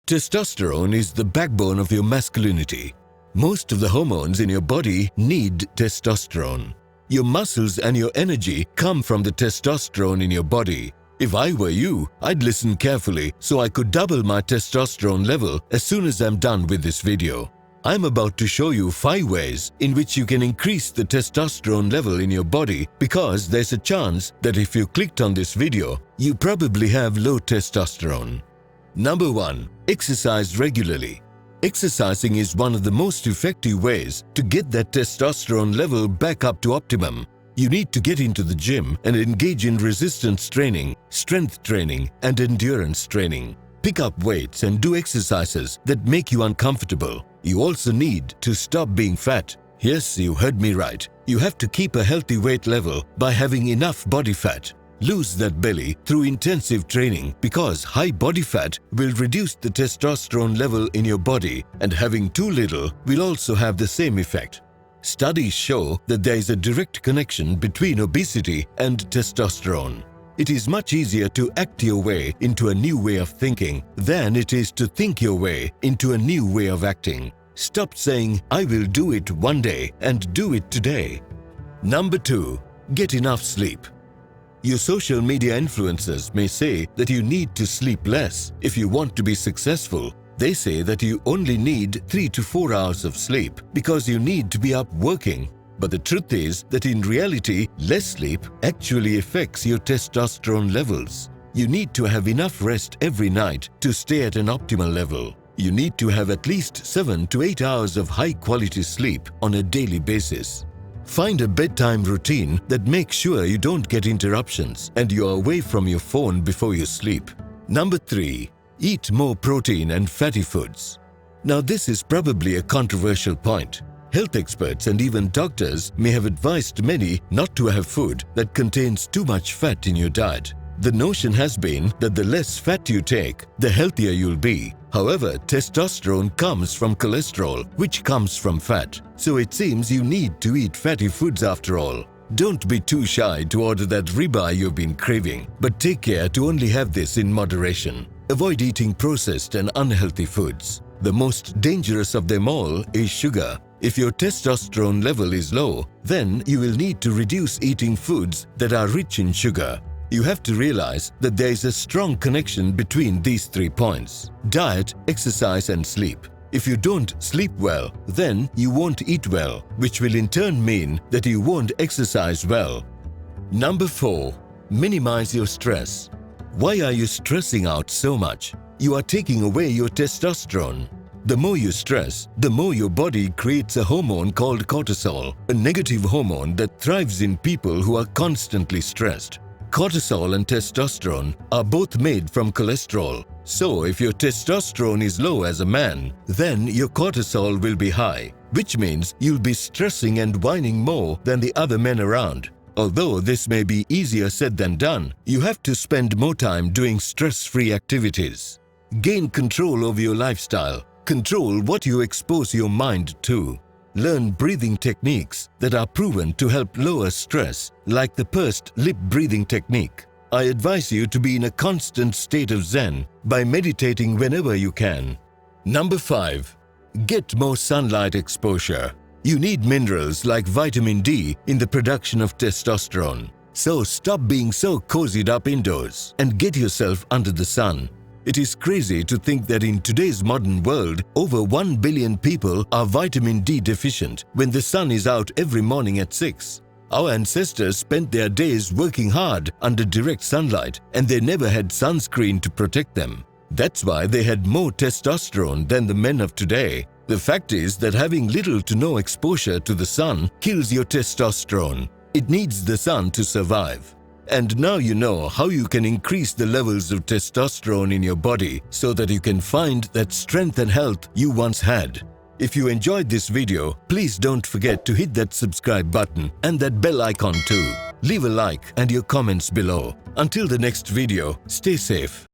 Testosterone is the backbone of your masculinity. Most of the hormones in your body need testosterone. Your muscles and your energy come from the testosterone in your body. If I were you, I'd listen carefully so I could double my testosterone level as soon as I'm done with this video. I'm about to show you 5 ways in which you can increase the testosterone level in your body, because there's a chance that if you clicked on this video, you probably have low testosterone. Number 1. Exercise regularly. Exercising is one of the most effective ways to get that testosterone level back up to optimum. You need to get into the gym and engage in resistance training, strength training, and endurance training. Pick up weights and do exercises that make you uncomfortable. You also need to stop being fat. Yes, you heard me right. You have to keep a healthy weight level by having enough body fat. Lose that belly through intensive training, because high body fat will reduce the testosterone level in your body, and having too little will also have the same effect. Studies show that there is a direct connection between obesity and testosterone. It is much easier to act your way into a new way of thinking than it is to think your way into a new way of acting. Stop saying, "I will do it one day," and do it today. Number 2. Get enough sleep. Your social media influencers may say that you need to sleep less if you want to be successful. They say that you only need 3 to 4 hours of sleep because you need to be up working. But the truth is that in reality, less sleep actually affects your testosterone levels. You need to have enough rest every night to stay at an optimal level. You need to have at least 7 to 8 hours of high-quality sleep on a daily basis. Find a bedtime routine that makes sure you don't get interruptions and you are away from your phone before you sleep. Number 3. Eat more protein and fatty foods. Now, this is probably a controversial point. Health experts and even doctors may have advised many not to have food that contains too much fat in your diet. The notion has been that the less fat you take, the healthier you'll be. However, testosterone comes from cholesterol, which comes from fat. So it seems you need to eat fatty foods after all. Don't be too shy to order that ribeye you've been craving, but take care to only have this in moderation. Avoid eating processed and unhealthy foods. The most dangerous of them all is sugar. If your testosterone level is low, then you will need to reduce eating foods that are rich in sugar. You have to realize that there is a strong connection between these 3 points: diet, exercise, and sleep. If you don't sleep well, then you won't eat well, which will in turn mean that you won't exercise well. Number 4. Minimize your stress. Why are you stressing out so much? You are taking away your testosterone. The more you stress, the more your body creates a hormone called cortisol, a negative hormone that thrives in people who are constantly stressed. Cortisol and testosterone are both made from cholesterol. So if your testosterone is low as a man, then your cortisol will be high, which means you'll be stressing and whining more than the other men around. Although this may be easier said than done, you have to spend more time doing stress-free activities. Gain control over your lifestyle. Control what you expose your mind to. Learn breathing techniques that are proven to help lower stress, like the pursed lip breathing technique. I advise you to be in a constant state of Zen by meditating whenever you can. Number 5. Get more sunlight exposure. You need minerals like vitamin D in the production of testosterone. So stop being so cozied up indoors and get yourself under the sun. It is crazy to think that in today's modern world, over 1 billion people are vitamin D deficient when the sun is out every morning at 6. Our ancestors spent their days working hard under direct sunlight, and they never had sunscreen to protect them. That's why they had more testosterone than the men of today. The fact is that having little to no exposure to the sun kills your testosterone. It needs the sun to survive. And now you know how you can increase the levels of testosterone in your body so that you can find that strength and health you once had. If you enjoyed this video, please don't forget to hit that subscribe button and that bell icon too. Leave a like and your comments below. Until the next video, stay safe.